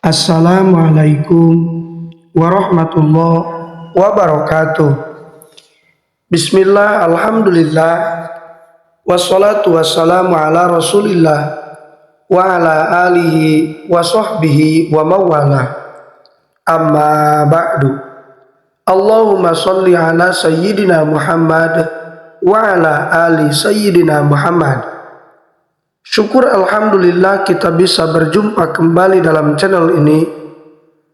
Assalamualaikum warahmatullahi wabarakatuh. Bismillah, alhamdulillah, wassalatu wassalamu ala rasulillah wa ala alihi wa sahbihi wa mawala. Amma ba'du. Allahumma salli ala sayyidina Muhammad wa ala ali sayyidina Muhammad. Syukur alhamdulillah kita bisa berjumpa kembali dalam channel ini.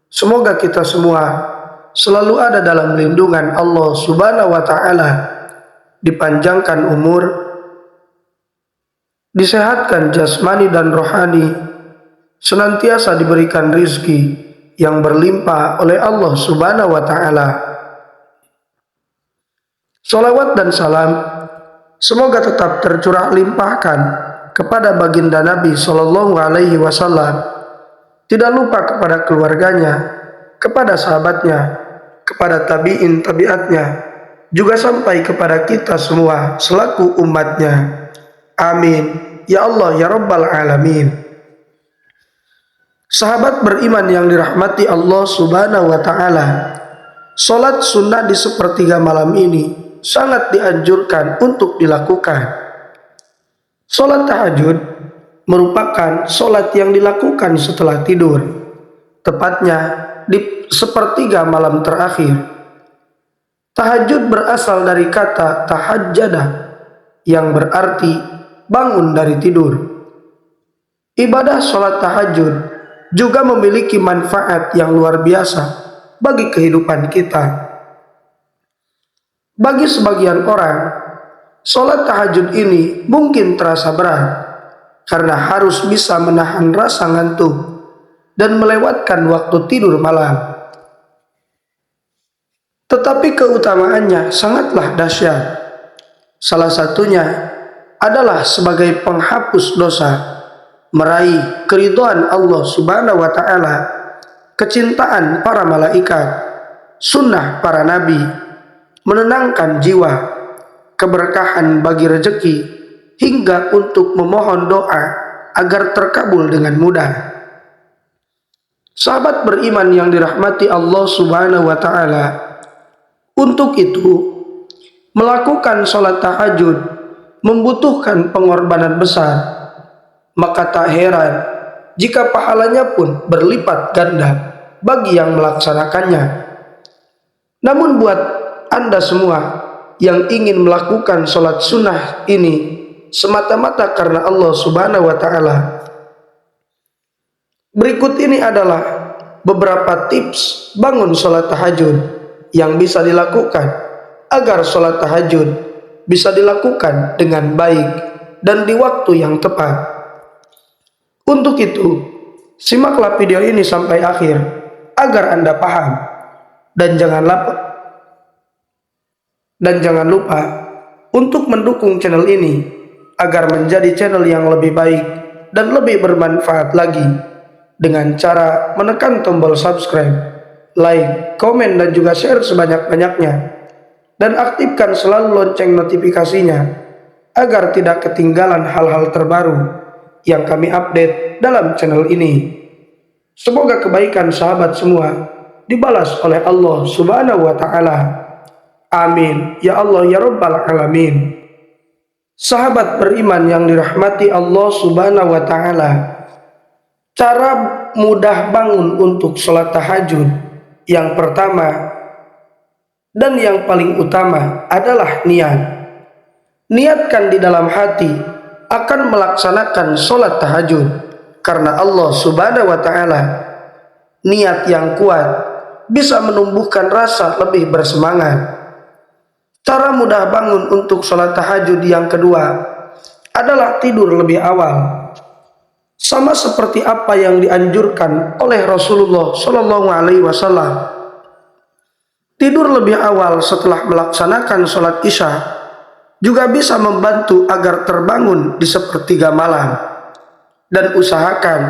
Semoga kita semua selalu ada dalam lindungan Allah Subhanahu wa taala, dipanjangkan umur, disehatkan jasmani dan rohani, senantiasa diberikan rizki yang berlimpah oleh Allah Subhanahu wa taala. Salawat dan salam semoga tetap tercurah limpahkan kepada baginda Nabi Shallallahu Alaihi Wasallam, tidak lupa kepada keluarganya, kepada sahabatnya, kepada tabiin tabiatnya, juga sampai kepada kita semua selaku umatnya. Amin ya Allah ya Rabbal Alamin. Sahabat beriman yang dirahmati Allah Subhanahu wa taala, salat sunnah di sepertiga malam ini sangat dianjurkan untuk dilakukan. Salat tahajud merupakan salat yang dilakukan setelah tidur, tepatnya di sepertiga malam terakhir. Tahajud berasal dari kata tahajjada yang berarti bangun dari tidur. Ibadah salat tahajud juga memiliki manfaat yang luar biasa bagi kehidupan kita. Bagi sebagian orang, salat tahajud ini mungkin terasa berat karena harus bisa menahan rasa ngantuk dan melewatkan waktu tidur malam. Tetapi keutamaannya sangatlah dahsyat. Salah satunya adalah sebagai penghapus dosa, meraih keridhaan Allah Subhanahu wa taala, kecintaan para malaikat, sunnah para nabi, menenangkan jiwa, keberkahan bagi rezeki, hingga untuk memohon doa agar terkabul dengan mudah. Sahabat beriman yang dirahmati Allah Subhanahu wa taala, untuk itu melakukan salat tahajud membutuhkan pengorbanan besar, maka tak heran jika pahalanya pun berlipat ganda bagi yang melaksanakannya. Namun buat Anda semua yang ingin melakukan sholat sunnah ini semata-mata karena Allah Subhanahu wa taala, berikut ini adalah beberapa tips bangun sholat tahajud yang bisa dilakukan agar sholat tahajud bisa dilakukan dengan baik dan di waktu yang tepat. Untuk itu, simaklah video ini sampai akhir agar Anda paham, dan jangan lupa untuk mendukung channel ini agar menjadi channel yang lebih baik dan lebih bermanfaat lagi dengan cara menekan tombol subscribe, like, komen, dan juga share sebanyak-banyaknya, dan aktifkan selalu lonceng notifikasinya agar tidak ketinggalan hal-hal terbaru yang kami update dalam channel ini. Semoga kebaikan sahabat semua dibalas oleh Allah Subhanahu wa taala. Amin ya Allah ya Rabbal Alamin. Sahabat beriman yang dirahmati Allah Subhanahu wa taala, cara mudah bangun untuk sholat tahajud yang pertama dan yang paling utama adalah niat. Niatkan di dalam hati akan melaksanakan sholat tahajud karena Allah Subhanahu wa taala. Niat yang kuat bisa menumbuhkan rasa lebih bersemangat. Cara mudah bangun untuk sholat tahajud yang kedua adalah tidur lebih awal. Sama seperti apa yang dianjurkan oleh Rasulullah Shallallahu Alaihi Wasallam. Tidur lebih awal setelah melaksanakan sholat isya juga bisa membantu agar terbangun di sepertiga malam. Dan usahakan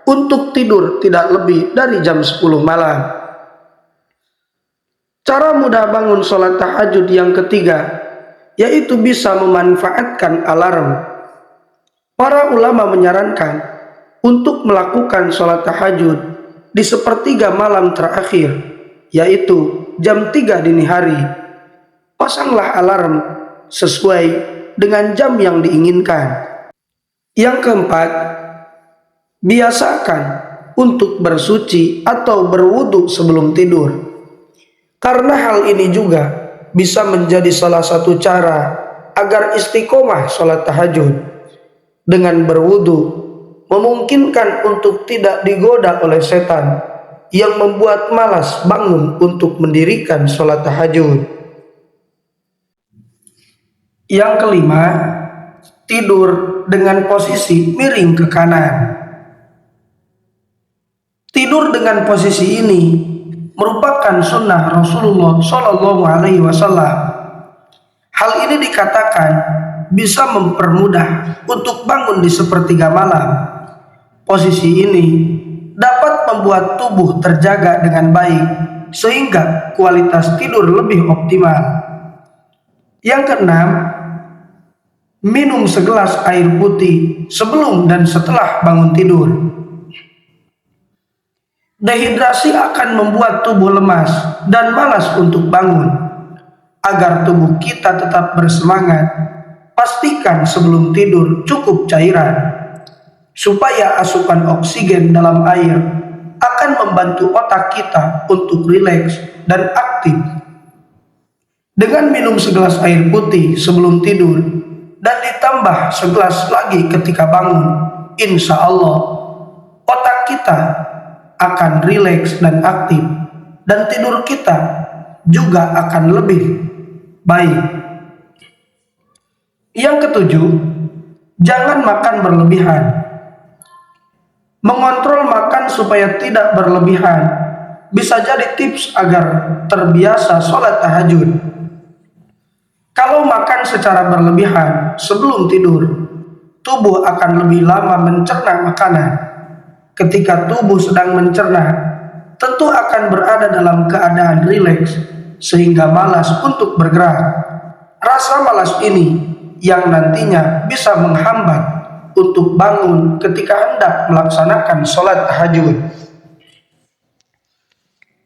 untuk tidur tidak lebih dari jam 10 malam. Cara mudah bangun sholat tahajud yang ketiga yaitu bisa memanfaatkan alarm. Para ulama menyarankan untuk melakukan sholat tahajud di sepertiga malam terakhir, yaitu jam 3 dini hari. Pasanglah alarm sesuai dengan jam yang diinginkan. Yang keempat, biasakan untuk bersuci atau berwudu sebelum tidur. Karena hal ini juga bisa menjadi salah satu cara agar istiqomah sholat tahajud. Dengan berwudu memungkinkan untuk tidak digoda oleh setan yang membuat malas bangun untuk mendirikan sholat tahajud. Yang kelima, tidur dengan posisi miring ke kanan. Tidur dengan posisi ini merupakan sunnah Rasulullah Shallallahu Alaihi Wasallam. Hal ini dikatakan bisa mempermudah untuk bangun di sepertiga malam. Posisi ini dapat membuat tubuh terjaga dengan baik sehingga kualitas tidur lebih optimal. Yang keenam, minum segelas air putih sebelum dan setelah bangun tidur. Dehidrasi akan membuat tubuh lemas dan malas untuk bangun. Agar tubuh kita tetap bersemangat, pastikan sebelum tidur cukup cairan. Supaya asupan oksigen dalam air akan membantu otak kita untuk rileks dan aktif. Dengan minum segelas air putih sebelum tidur dan ditambah segelas lagi ketika bangun, insya Allah otak kita akan rileks dan aktif, dan tidur kita juga akan lebih baik. Yang ketujuh, jangan makan berlebihan. Mengontrol makan supaya tidak berlebihan bisa jadi tips agar terbiasa sholat tahajud. Kalau makan secara berlebihan sebelum tidur, tubuh akan lebih lama mencerna makanan. Ketika tubuh sedang mencerna, tentu akan berada dalam keadaan rileks sehingga malas untuk bergerak. Rasa malas ini yang nantinya bisa menghambat untuk bangun ketika hendak melaksanakan sholat tahajud.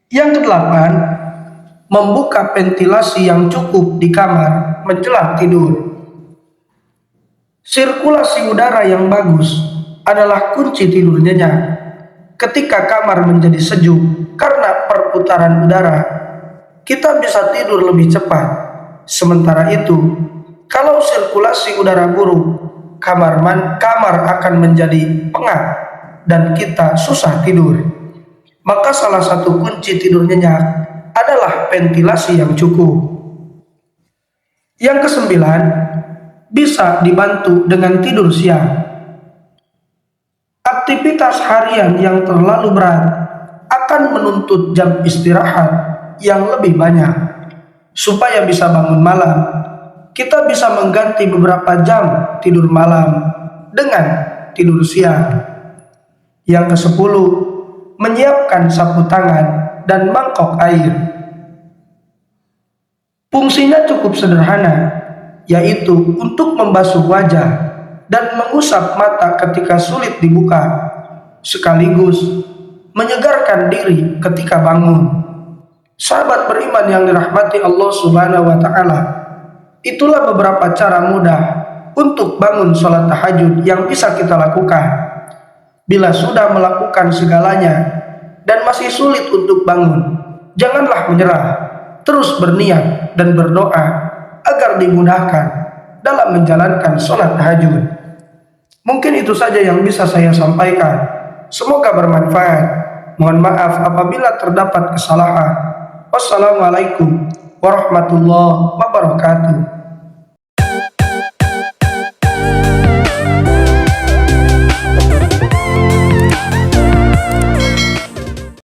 Yang kedelapan, membuka ventilasi yang cukup di kamar menjelang tidur. Sirkulasi udara yang bagus adalah kunci tidur nyenyak. Ketika kamar menjadi sejuk karena perputaran udara, kita bisa tidur lebih cepat. Sementara itu, kalau sirkulasi udara buruk, kamar akan menjadi pengap dan kita susah tidur. Maka salah satu kunci tidur nyenyak adalah ventilasi yang cukup. Yang kesembilan, bisa dibantu dengan tidur siang. Aktivitas harian yang terlalu berat akan menuntut jam istirahat yang lebih banyak. Supaya bisa bangun malam, kita bisa mengganti beberapa jam tidur malam dengan tidur siang. Yang ke-10, menyiapkan sapu tangan dan mangkok air. Fungsinya cukup sederhana, yaitu untuk membasuh wajah dan mengusap mata ketika sulit dibuka, sekaligus menyegarkan diri ketika bangun. Sahabat beriman yang dirahmati Allah Subhanahu wa Ta'ala, itulah beberapa cara mudah untuk bangun sholat tahajud yang bisa kita lakukan. Bila sudah melakukan segalanya dan masih sulit untuk bangun, janganlah menyerah. Terus berniat dan berdoa agar dimudahkan dalam menjalankan sholat tahajud. Mungkin itu saja yang bisa saya sampaikan. Semoga bermanfaat. Mohon maaf apabila terdapat kesalahan. Wassalamualaikum warahmatullahi wabarakatuh.